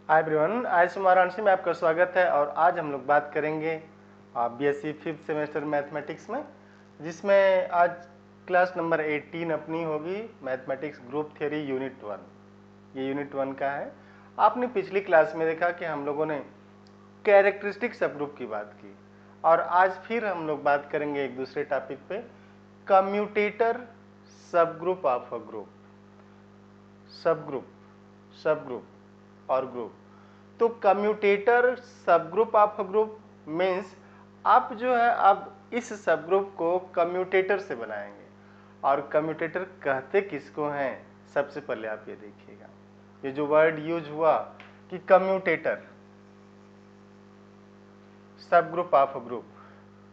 Hi everyone, आज वाराणसी में आपका स्वागत है। और आज हम लोग बात करेंगे बीएससी 5th सेमेस्टर मैथमेटिक्स में, जिसमें आज क्लास नंबर 18 अपनी होगी, मैथमेटिक्स ग्रुप थ्योरी यूनिट 1। ये यूनिट 1 का है। आपने पिछली क्लास में देखा कि हम लोगों ने कैरेक्टरिस्टिक सब ग्रुप की बात की, और आज फिर हम लोग बात करेंगे एक दूसरे टॉपिक पे, commutator subgroup of a group. सब ग्रुप, सब ग्रुप और ग्रुप। तो commutator subgroup of a group means आप जो है आप इस सब ग्रुप को कम्यूटेटर से बनाएंगे। और कम्यूटेटर कहते किसको हैं, सबसे पहले आप ये देखिएगा, ये जो वर्ड यूज हुआ कि commutator subgroup of a group,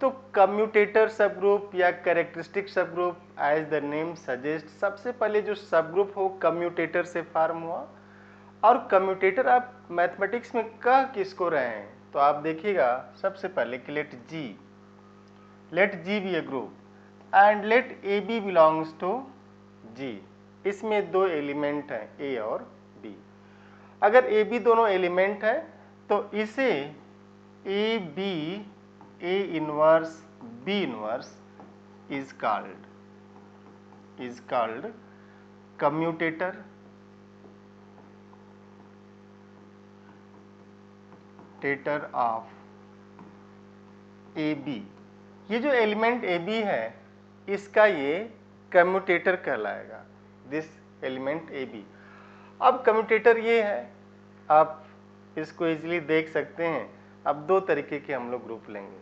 तो कम्यूटेटर सब ग्रुप या characteristic subgroup as the name suggest, सबसे पहले जो सब ग्रुप हो कम्यूटेटर से फॉर्म हुआ। और कम्यूटेटर आप मैथमेटिक्स में कह किसको रहे हैं, तो आप देखिएगा सबसे पहले कि let G be a group and let A B belongs to G. इसमें दो एलिमेंट हैं, ए और बी। अगर ए बी दोनों एलिमेंट है तो इसे A B A inverse B inverse is called commutator of A B. ये जो एलिमेंट ए बी है इसका ये कम्यूटेटर कहलाएगा, दिस एलिमेंट ए बी। अब कम्यूटेटर ये है, आप इसको इजीली देख सकते हैं। अब दो तरीके के हम लोग ग्रुप लेंगे,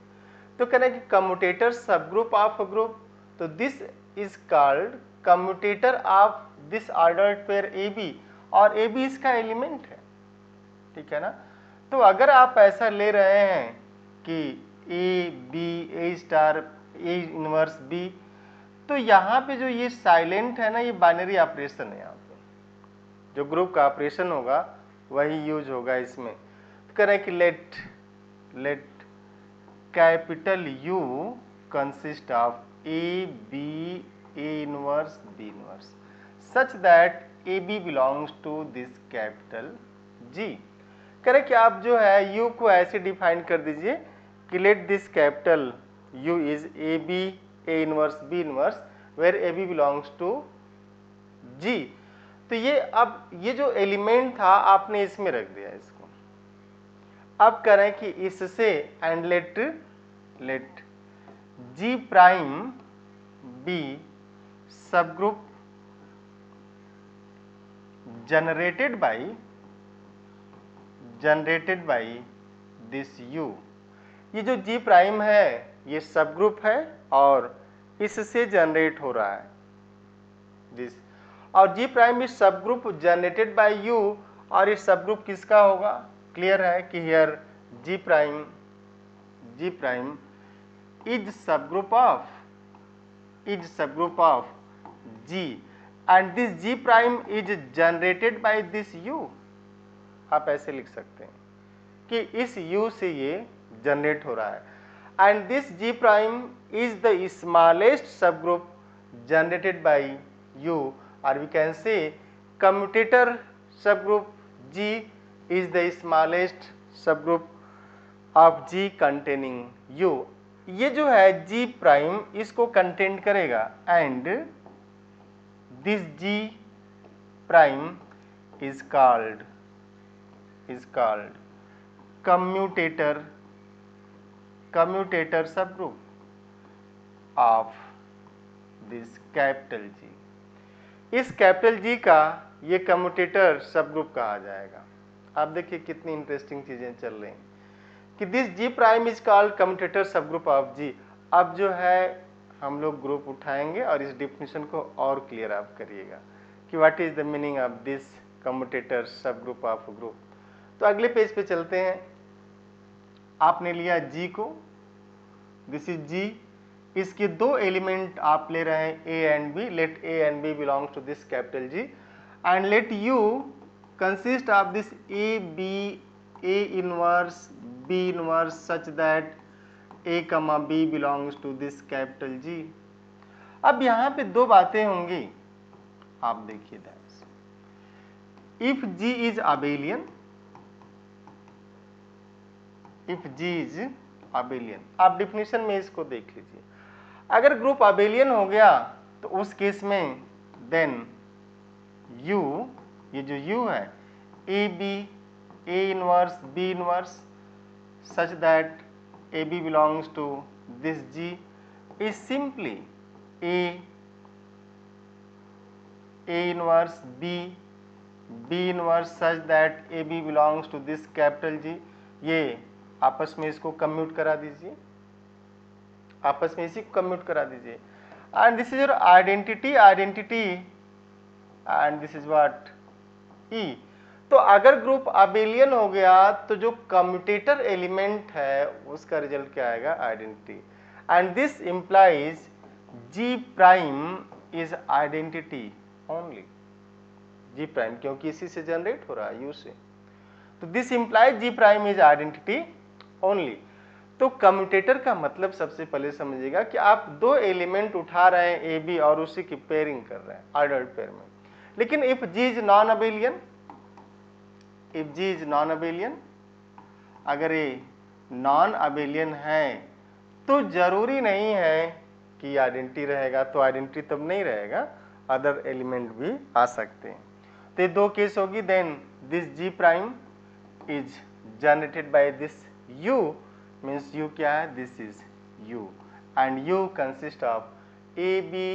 तो कहना कि commutator subgroup of a group, तो this is called commutator of this ordered pair A B, और ए बी इसका एलिमेंट है, ठीक है ना। तो अगर आप ऐसा ले रहे हैं कि A B A star A inverse B, तो यहाँ पे जो ये साइलेंट है ना, ये बाइनरी ऑपरेशन है। यहाँ पे जो ग्रुप का ऑपरेशन होगा वही यूज होगा इसमें। तो कह रहे हैं कि let capital U consist of A B A inverse B inverse such that A B belongs to this capital G. करें कि आप जो है u को ऐसे डिफाइन कर दीजिए कि let this capital u is A B A inverse B inverse where A B belongs to g। तो ये अब ये जो एलिमेंट था आपने इसमें रख दिया इसको। अब करें कि इससे and let g prime be subgroup generated by this u। ये जो g प्राइम है ये सब ग्रुप है और इससे जनरेट हो रहा है दिस। और g prime is subgroup generated by u, और ये सब ग्रुप किसका होगा, क्लियर है कि here g prime is subgroup of g, and this g prime is generated by this u। आप ऐसे लिख सकते हैं कि इस u से ये जनरेट हो रहा है, and this g prime is the smallest subgroup generated by u, और we can say commutator subgroup g is the smallest subgroup of g containing u। ये जो है g प्राइम इसको content करेगा, and this g prime is called commutator subgroup of this capital G। इस capital G का ये commutator subgroup कहा जाएगा। आप देखिए कितनी इंटरेस्टिंग चीजें चल रही हैं कि this G prime is called commutator subgroup of G। अब जो है हम लोग ग्रुप उठाएंगे और इस डिफिनेशन को और क्लियर आप करिएगा कि what is the meaning of this commutator subgroup of group. तो अगले पेज पे चलते हैं। आपने लिया G को, दिस इज G, इसके दो एलिमेंट आप ले रहे हैं A and B, let A and B belongs to this capital G, and let U consist of this A B A inverse B inverse such that A comma B belongs to this capital G। अब यहाँ पे दो बातें होंगी, आप देखिए that if G is abelian, if G is abelian. आप definition में इसको देख लीजिए। अगर ग्रुप अबेलियन हो गया तो उस केस में देन यू, ये जो यू है, A B, A inverse, B inverse such that AB belongs to this G is simply A inverse B, B inverse such that AB belongs to this capital G। ये आपस में इसको commute करा दीजिए, आपस में इसी को कम्यूट करा दीजिए। And this is your identity, and this is what E। तो अगर ग्रुप अबेलियन हो गया तो जो कम्यूटेटर एलिमेंट है उसका रिजल्ट क्या आएगा, identity. And this implies G prime is identity only, G prime क्योंकि इसी से जनरेट हो रहा है, U से, तो this implies G prime is identity only. तो कम्यूटेटर का मतलब सबसे पहले समझिएगा कि आप दो एलिमेंट उठा रहे हैं ए बी और उसी की पेयरिंग कर रहे हैं ऑर्डर्ड पेयर में। लेकिन if G is non abelian, if G is non abelian, अगर ये नॉन अबेलियन है तो जरूरी नहीं है कि आइडेंटिटी रहेगा, तो आइडेंटिटी तब नहीं रहेगा, अदर एलिमेंट भी आ सकते हैं। तो ये दो केस होगी। Then this G prime is generated by this U, means U क्या है, this is U, and U consist of A B,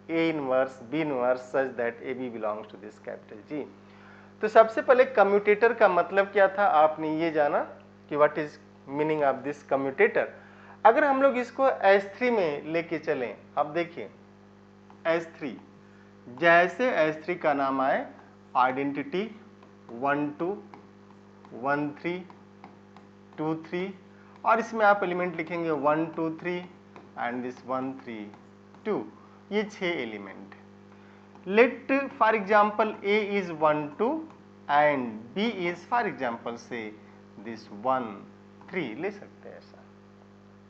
A inverse, B inverse such that A B belongs to this capital G। तो सबसे पहले commutator का मतलब क्या था, आपने ये जाना कि what is meaning of this commutator. अगर हम लोग इसको S3 में लेके चलें, अब देखिए S3, जैसे S3 का नाम आए, आइडेंटिटी 1 2 1 3 2 3, और इसमें आप एलिमेंट लिखेंगे 1 2 3 एंड दिस 1 3 2, ये 6 element. Let for example A is 1 2 and B is for example say this 1 3, ले सकते हैं ऐसा,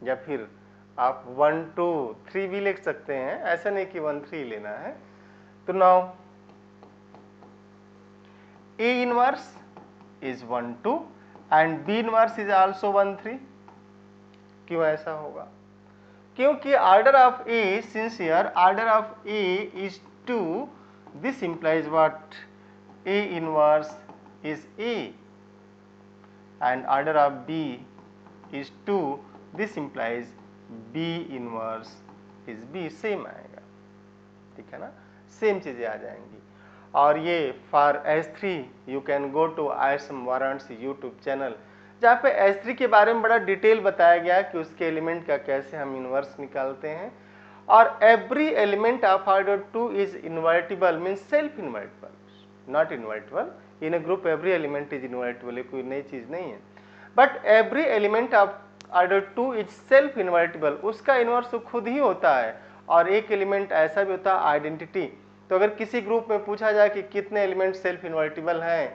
या फिर आप 1 2 3 भी लिख सकते हैं, ऐसा नहीं कि 1 3 लेना है। तो now A inverse is 1 2 and B inverse is also 1 3। क्यों ऐसा होगा, क्योंकि order of A, since here order of A is 2, this implies what, A inverse is A, and order of B is 2, this implies B inverse is B। Same आएगा, ठीक है ना, same चीजें आ जाएंगी। और ये for S3 you can go to ISM Varanasi YouTube channel, जहाँ पे S3 के बारे में बड़ा डिटेल बताया गया है कि उसके एलिमेंट का कैसे हम इनवर्स निकालते हैं। और every element of order 2 is invertible, means self invertible, not invertible. In A group every element is invertible, ये कोई नई चीज नहीं है, but every element of order 2 is self invertible, उसका इनवर्स तो खुद ही होता है। और एक एलिमेंट ऐसा भी होता है आइडेंटिटी, तो अगर किसी ग्रुप में पूछा जाए कि कितने एलिमेंट सेल्फ इन्वर्टिबल हैं,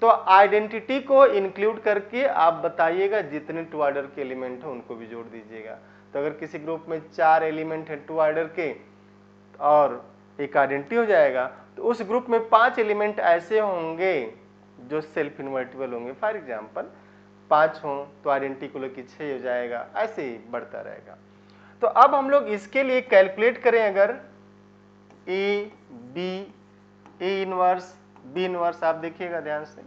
तो आइडेंटिटी को इंक्लूड करके आप बताइएगा, जितने टू ऑर्डर के एलिमेंट हैं उनको भी जोड़ दीजिएगा। तो अगर किसी ग्रुप में 4 एलिमेंट है टू ऑर्डर के और एक आइडेंटिटी हो जाएगा, तो उस ग्रुप में 5 एलिमेंट ऐसे होंगे जो सेल्फ इन्वर्टिबल होंगे। फॉर एग्जांपल 5 हों तो आइडेंटिटी को लेकर 6 हो जाएगा, ऐसे ही बढ़ता रहेगा। तो अब हम लोग इसके लिए कैलकुलेट करें, अगर A B, A inverse, B inverse, आप देखिएगा ध्यान से,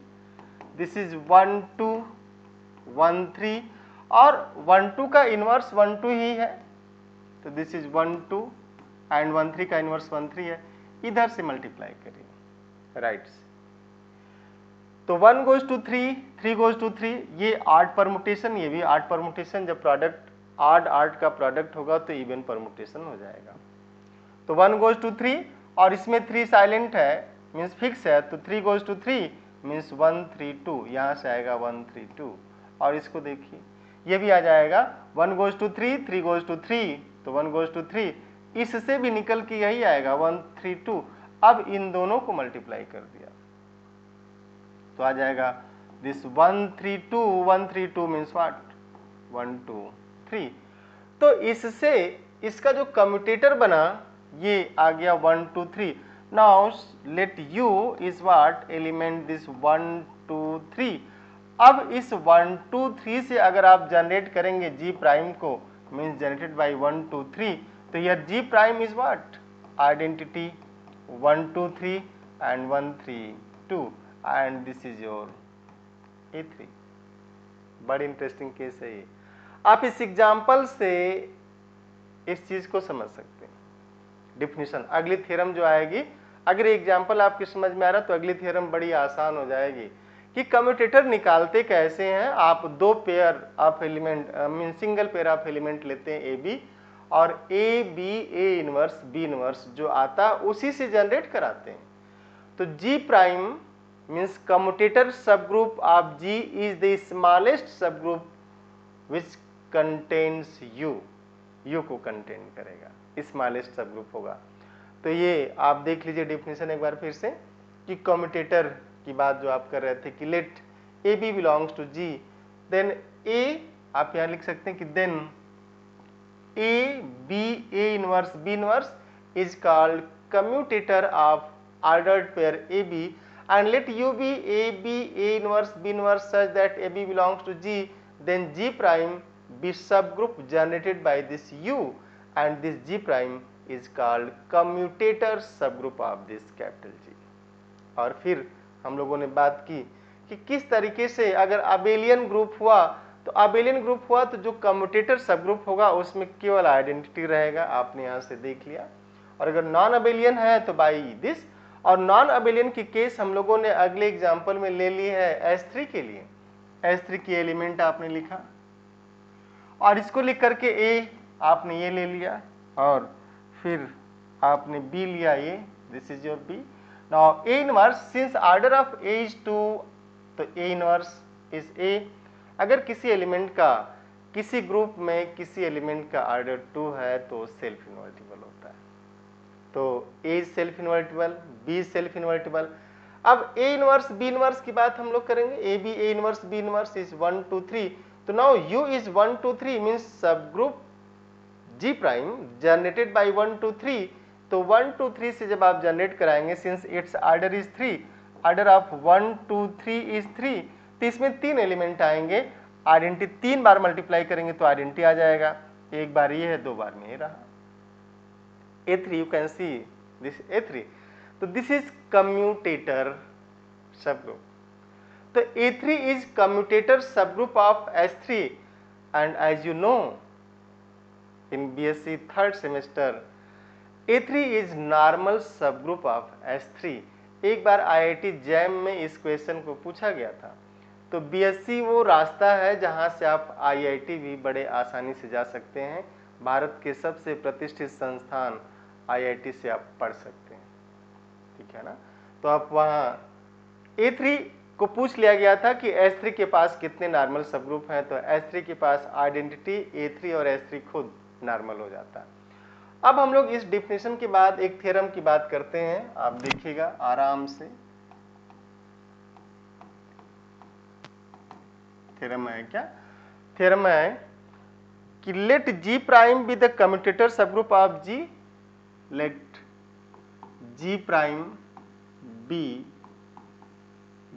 दिस इज 1 2 1 3, और 1 2 का इनवर्स 1 2 ही है, तो दिस इज 1 2 एंड 1 3 का इनवर्स 1 3 है। इधर से मल्टीप्लाई करिए राइट से, तो 1 goes to 3, 3 goes to 3, ये ऑड परमुटेशन, ये भी ऑड परमुटेशन। जब प्रोडक्ट ऑड का प्रोडक्ट होगा तो इवन परमुटेशन हो जाएगा। तो 1 goes to 3 और इसमें 3 साइलेंट है, मीन्स फिक्स है, तो 3 goes to 3 मीन्स 1 3 2, यहाँ से आएगा 1 3 2। और इसको देखिए, ये भी आ जाएगा 1 goes to 3, 3 goes to 3, तो 1 goes to 3, इससे भी निकल के यही आएगा 1 3 2। अब इन दोनों को मल्टीप्लाई कर दिया तो आ जाएगा दिस 1 3 2, 1 3 2 मीन्स व्हाट, 1 2 3। तो इससे इसका जो कम्यूटेटर बना ये आ गया 1 2 3। Now let U is what, element this 1 2 3, अब इस 1 2 3 से अगर आप जनरेट करेंगे जी प्राइम को, मीन्स जनरेटेड बाई 1 2 3, तो your G prime is what, identity 1 2 3 and 1 3 2 and this is your A3। बड़ी इंटरेस्टिंग केस है ये। आप इस एग्जाम्पल से इस चीज को समझ सकते हैं। डिफिनीशन, अगली थ्योरम जो आएगी, अगर एग्जाम्पल आपकी समझ में आ रहा तो अगली थ्योरम बड़ी आसान हो जाएगी कि कम्यूटेटर निकालते कैसे हैं। आप दो pair of element mean single pair of element लेते हैं ए बी, और A B A inverse B inverse जो आता उसी से जनरेट कराते हैं। तो G prime means commutator subgroup of G is the smallest subgroup which contains U को कंटेन करेगा, स्मॉलेस्ट सबग्रुप होगा। तो ये आप देख लीजिए डेफिनेशन एक बार फिर से कि कम्यूटेटर की बात जो आप कर रहे थे कि let A B belongs to G, then A आप यहां लिख सकते हैं कि then A B A inverse B inverse is called commutator of ordered pair AB, and let U be AB A inverse B inverse such that AB belongs to G, then G prime be subgroup generated by this U, and this G prime is called commutator subgroup of this capital G। और फिर हम लोगों ने बात की कि किस तरीके से अगर अबेलियन ग्रुप हुआ तो अबेलियन ग्रुप हुआ तो जो कम्यूटेटर सबग्रुप होगा उसमें केवल आइडेंटिटी रहेगा, आपने यहाँ से देख लिया। और अगर नॉन अबेलियन है तो बाई दिस, और नॉन अबेलियन की केस हम लोगों ने अगले एग्जाम्पल में ले ली है S3 के लिए। S3 की एलिमेंट आपने लिखा और इसको लिख करके A आपने ये ले लिया और फिर आपने B लिया, ये this is your B। Now A inverse since order of A is 2, तो A इनवर्स इज A। अगर किसी एलिमेंट का किसी ग्रुप में किसी एलिमेंट का ऑर्डर 2 है तो सेल्फ इन्वर्टिबल होता है। तो A self invertible, B self invertible. अब A इनवर्स B इनवर्स की बात हम लोग करेंगे, A B A inverse B inverse is 1 2 3, तो नाउ U इज 1 2 3 मीन्स सब group G prime generated by 1 2 3। तो 1 2 3 से जब आप जनरेट कराएंगे, since it's order is 3, order of 1 2 3 is 3, तो इसमें 3 एलिमेंट आएंगे, आइडेंटिटी 3 बार मल्टीप्लाई करेंगे तो आइडेंटिटी आ जाएगा, एक बार ये है 2 बार में ये रहा A3, you can see this A3, तो this is commutator subgroup। तो A3 is commutator subgroup of S3, and as you know in BSc third semester A3 is normal subgroup of S3। एक बार IIT जैम में इस question को पूछा गया था। तो BSc वो रास्ता है जहां से आप IIT भी बड़े आसानी से जा सकते हैं, भारत के सबसे प्रतिष्ठित संस्थान IIT से आप पढ़ सकते हैं, ठीक है ना। तो आप वहाँ A3 को पूछ लिया गया था कि S3 के पास कितने नॉर्मल सबग्रुप हैं, तो S3 के पास आइडेंटिटी A3 और S3 खुद नॉर्मल हो जाता है। अब हम लोग इस डिफिनेशन के बाद एक थ्योरम की बात करते हैं, आप देखिएगा आराम से। थ्योरम है क्या? थ्योरम है कि let G prime be the commutator subgroup of G, let G prime be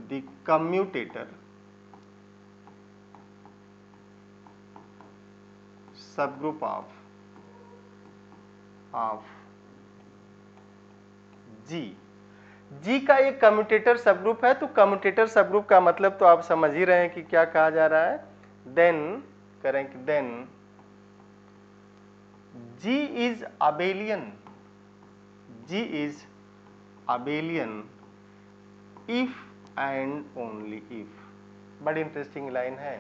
the commutator subgroup of G। G का एक कम्यूटेटर सबग्रुप है, तो कम्यूटेटर सबग्रुप का मतलब तो आप समझ ही रहे हैं कि क्या कहा जा रहा है। देन करें कि then G is abelian, G is abelian if and only if। बड़ी इंटरेस्टिंग लाइन है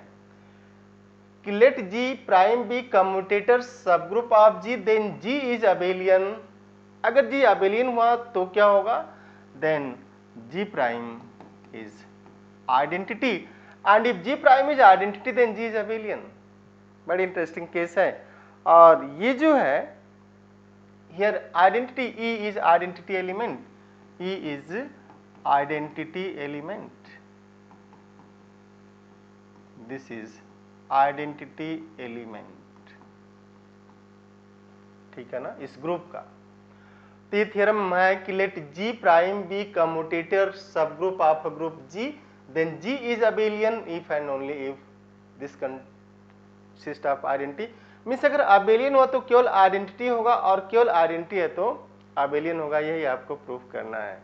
कि let G prime be commutator subgroup of G, then G is abelian। अगर G abelian हुआ तो क्या होगा, then G prime is identity, and if G prime is identity then G is abelian। बड़ी interesting case है। और ये जो है here identity E is identity element, E is identity element, this is identity element, ठीक है ना, इस ग्रुप का। तो ये थ्योरम है कि let G prime be commutator subgroup of group G, then G is abelian if and only if this consist of identity, means अगर abelian हुआ तो केवल आइडेंटिटी होगा और केवल आइडेंटिटी है तो abelian होगा, यही आपको प्रूफ करना है।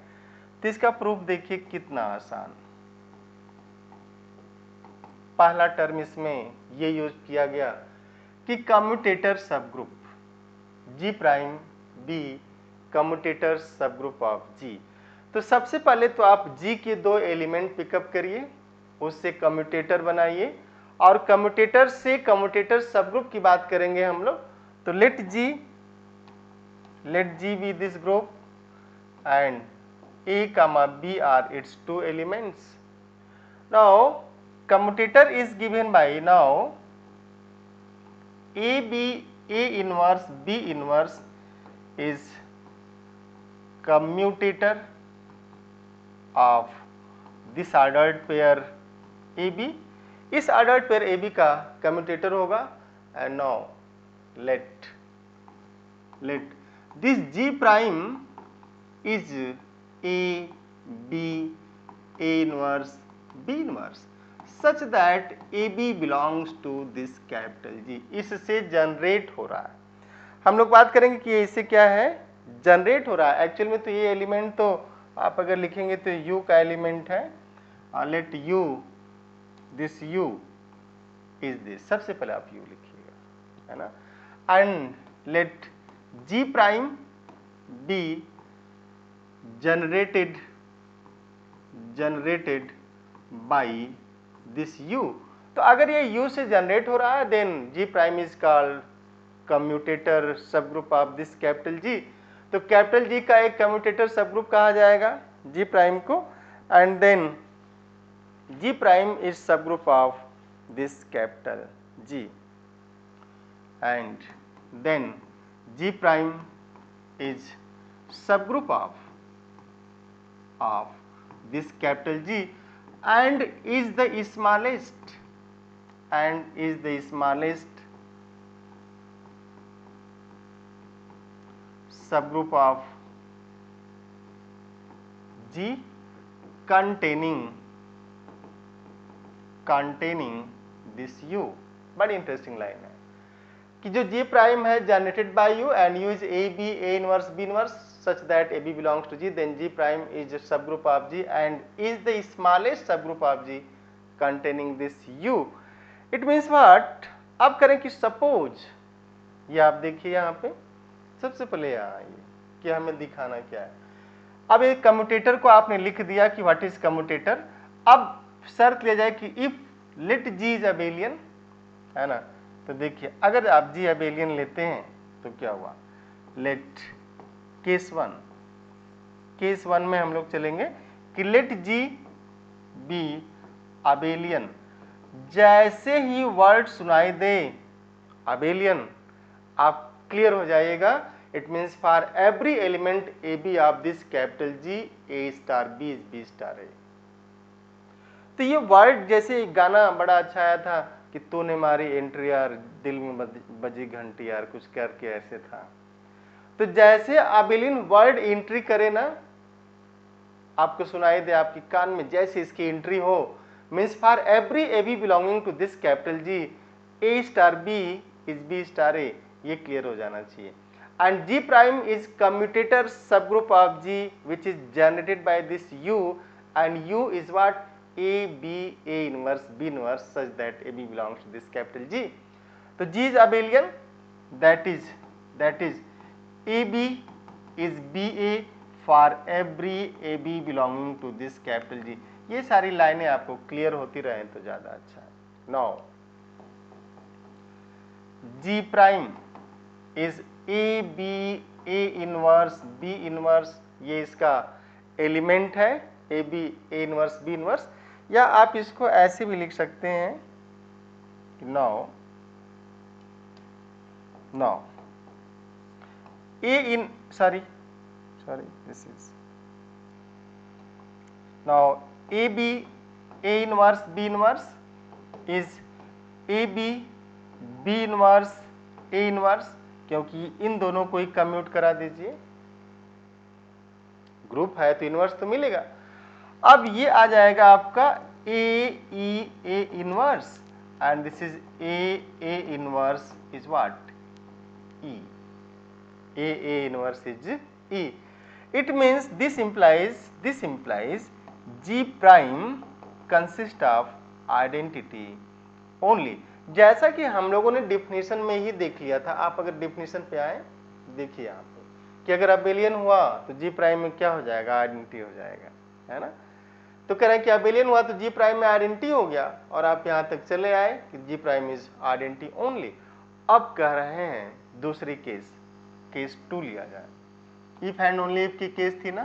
तो इसका प्रूफ देखिए कितना आसान। पहला टर्म इसमें ये यूज किया गया कि commutator subgroup G prime B commutator subgroup of G। तो सबसे पहले तो आप G के दो एलिमेंट पिकअप करिए, उससे कम्यूटेटर बनाइए, और कम्यूटेटर से कम्यूटेटर सब ग्रुप की बात करेंगे हम लोग। तो let G be this group and A, B are its two elements. Now commutator is given by now A inverse B inverse is commutator of this ordered pair AB, इस ordered pair AB का commutator होगा। and now let this G prime is A B A inverse B inverse such that AB belongs to this capital G, इससे generate हो रहा है। हम लोग बात करेंगे कि इससे क्या है, जनरेट हो रहा है। एक्चुअल में तो ये एलिमेंट तो आप अगर लिखेंगे तो U का एलिमेंट है, let U this U is this, सबसे पहले आप U लिखिएगा, है ना। And let G prime B generated by this U। तो अगर ये U से जनरेट हो रहा है then G prime is called commutator subgroup of this capital G। तो कैपिटल G का एक कम्यूटेटर सब ग्रुप कहा जाएगा G प्राइम को, and then G prime is subgroup of this capital G, and then G prime is subgroup of this capital G and is the smallest subgroup of G containing this U। बड़ी interesting line है कि जो G prime है generated by U and U is A B A inverse B inverse such that AB belongs to G, then G prime is a subgroup of G and is the smallest subgroup of G containing this U। It means what? अब करें कि suppose ये आप देखिए यहाँ पे, सबसे पहले यहाँ ये कि हमें दिखाना क्या है। अब एक कम्यूटेटर को आपने लिख दिया कि व्हाट इज कम्यूटेटर। अब शर्त ले जाए कि if late G is abelian, है ना। तो देखिए अगर आप G अबेलियन लेते हैं तो क्या हुआ, लेट केस वन में हम लोग चलेंगे कि लेट G बी अबेलियन। जैसे ही वर्ड सुनाई दे अबेलियन आप क्लियर हो जाइएगा, it means for every element A B of this capital G A star B is B star A। तो ये वर्ड, जैसे एक गाना बड़ा अच्छा आया था कि तूने मारी एंट्री यार दिल में बजी घंटी यार, कुछ करके ऐसे था। तो जैसे अबेलियन वर्ड एंट्री करे ना, आपको सुनाई दे आपकी कान में, जैसे इसकी एंट्री हो, means for every A b belonging to this capital G A star B is B star A, ये क्लियर हो जाना चाहिए। And G prime is commutator subgroup of G which is generated by this U and U is what A B A inverse B inverse such that A B belongs to this capital G। तो G is abelian, that is AB is BA for every AB belonging to this capital G। ये सारी लाइनें आपको clear होती रहें तो ज्यादा अच्छा है। Now G prime is AB A inverse B inverse, ये इसका एलिमेंट है AB A inverse B inverse, या आप इसको ऐसे भी लिख सकते हैं कि now this is now AB A inverse B inverse is AB B inverse A inverse, क्योंकि इन दोनों को ही कम्यूट करा दीजिए, ग्रुप है तो इनवर्स तो मिलेगा। अब ये आ जाएगा आपका A inverse, and this is A inverse is what? E. A inverse is E. It means this implies G prime consist of identity only. जैसा कि हम लोगों ने डिफिनेशन में ही देख लिया था, आप अगर डिफिनेशन पे आए देखिए यहाँ पे कि अगर अबेलियन हुआ तो जी प्राइम में क्या हो जाएगा? आइडेंटिटी हो जाएगा, है ना। तो कह रहे हैं कि अबेलियन हुआ तो जी प्राइम में आइडेंटिटी हो गया, और आप यहाँ तक चले आए कि जी प्राइम इज आइडेंटिटी ओनली। अब कह रहे हैं दूसरी केस 2 लिया जाए। इफ एंड ओनली इफ की केस थी ना,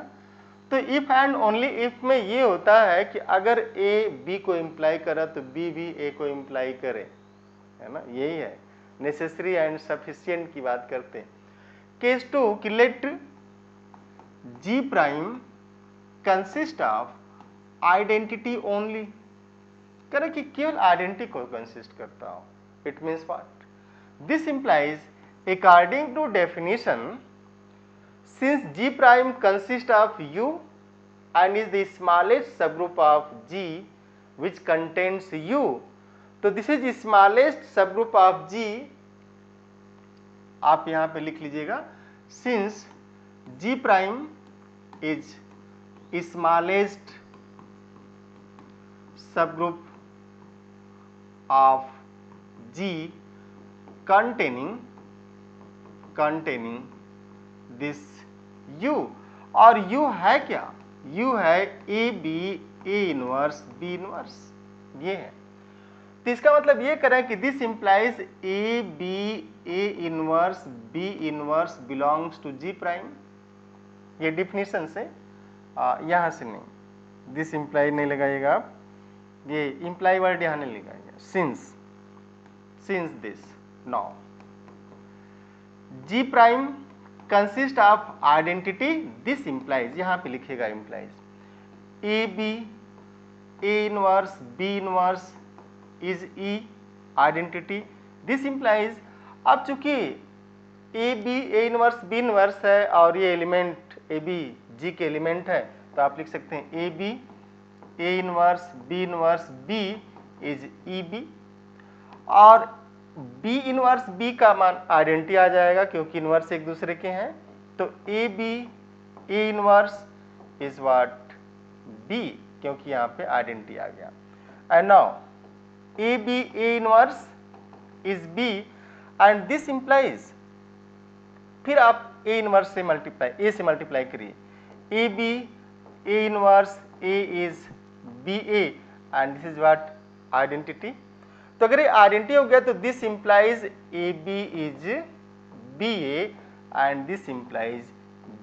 तो इफ एंड ओनली इफ में ये होता है कि अगर ए बी को इम्प्लाई करा तो बी भी ए को इम्प्लाई करे, है ना। यही है, नेसेसरी एंड सफिशिएंट की बात करते हैं। केस 2 कि let G prime consist of identity only, करे कि केवल आइडेंटिटी को कंसिस्ट करता हो। It means what? This implies according to definition, since G prime consists of U and is the smallest subgroup of G which contains U, तो this is the smallest subgroup of G, आप यहाँ पे लिख लीजिएगा, since G prime is smallest subgroup of G containing this U, और U है क्या? U है A B A inverse B inverse, ये है। तो इसका मतलब ये करें कि this implies A B A inverse B inverse belongs to G prime. ये डिफिनेशन से यहाँ से नहीं, दिस इंप्लाई नहीं लगाइएगा आप, ये इंप्लाई वर्ड यहाँ नहीं लगाइएगा। Since this now G prime consist of identity, this implies, यहाँ पे लिखेगा implies A B A inverse B inverse is E identity, this implies. अब चूंकि A B A inverse B inverse है और ये एलिमेंट ए बी जी के element है, तो आप लिख सकते हैं A B A inverse B is E B, और बी इनवर्स बी का मान आइडेंटिटी आ जाएगा क्योंकि इनवर्स एक दूसरे के हैं। तो A B A inverse is what? B, क्योंकि यहाँ पे आइडेंटिटी आ गया। And now A B A inverse is B and this implies, फिर आप ए इनवर्स से मल्टीप्लाई करिए, A B A inverse A is B A and this is what? Identity. तो अगर ये आइडेंटिटी हो गया तो this implies A B is B A and this implies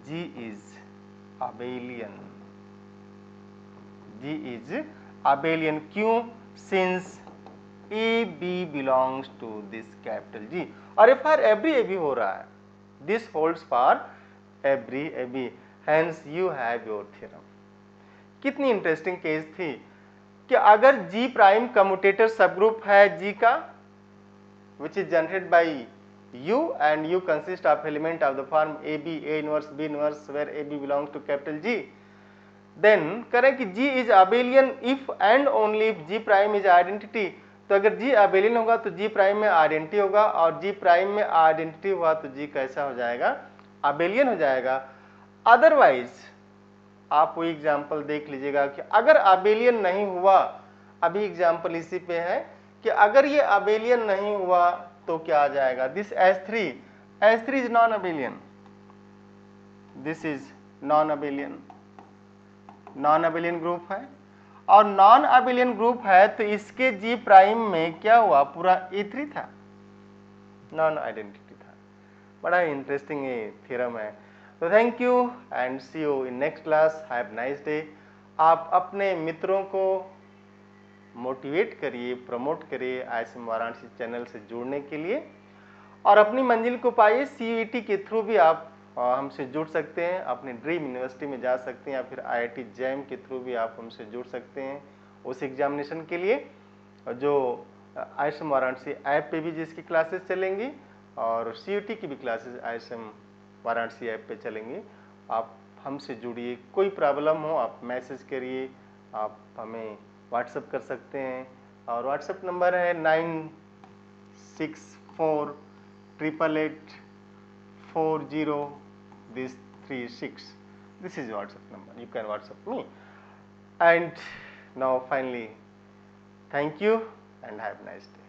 G is abelian. G is abelian क्यों? Since A B belongs to this capital G, और for every A B हो रहा है, this holds for every A B, hence you have your theorem. कितनी interesting case थी कि अगर G prime commutator subgroup है G का, which is generated by U and U consists of element of the form AB, A inverse, B inverse, where AB belongs to capital G, then करें कि G is abelian if and only if G prime is identity। तो अगर G abelian होगा तो G prime में identity होगा, और G prime में आइडेंटिटी हुआ तो G कैसा हो जाएगा? abelian हो जाएगा। अदरवाइज आप वो एग्जाम्पल देख लीजिएगा कि अगर अबेलियन नहीं हुआ, अभी एग्जाम्पल इसी पे है कि अगर ये अबेलियन नहीं हुआ तो क्या आ जाएगा? This H3 is non abelian, this is non abelian group है, और नॉन अबेलियन ग्रुप है तो इसके जी प्राइम में क्या हुआ? पूरा A3 था, नॉन आइडेंटिटी था। बड़ा इंटरेस्टिंग ये थ्योरम है। तो thank you and see you in next class, have nice day. आप अपने मित्रों को मोटिवेट करिए, प्रमोट करिए ISM वाराणसी चैनल से जुड़ने के लिए, और अपनी मंजिल को पाइए। CUET के थ्रू भी आप हमसे जुड़ सकते हैं, अपने ड्रीम यूनिवर्सिटी में जा सकते हैं, या फिर IIT JAM के थ्रू भी आप हमसे जुड़ सकते हैं उस एग्जामिनेशन के लिए, जो ISM वाराणसी ऐप पे भी जिसकी क्लासेस चलेंगी, और CUET की भी क्लासेस ISM वाराणसी ऐप पे चलेंगे। आप हमसे जुड़िए, कोई प्रॉब्लम हो आप मैसेज करिए, आप हमें व्हाट्सअप कर सकते हैं। और व्हाट्सअप नंबर है 9648884036। This is WhatsApp number. You can WhatsApp me. And now finally, thank you and have a nice day.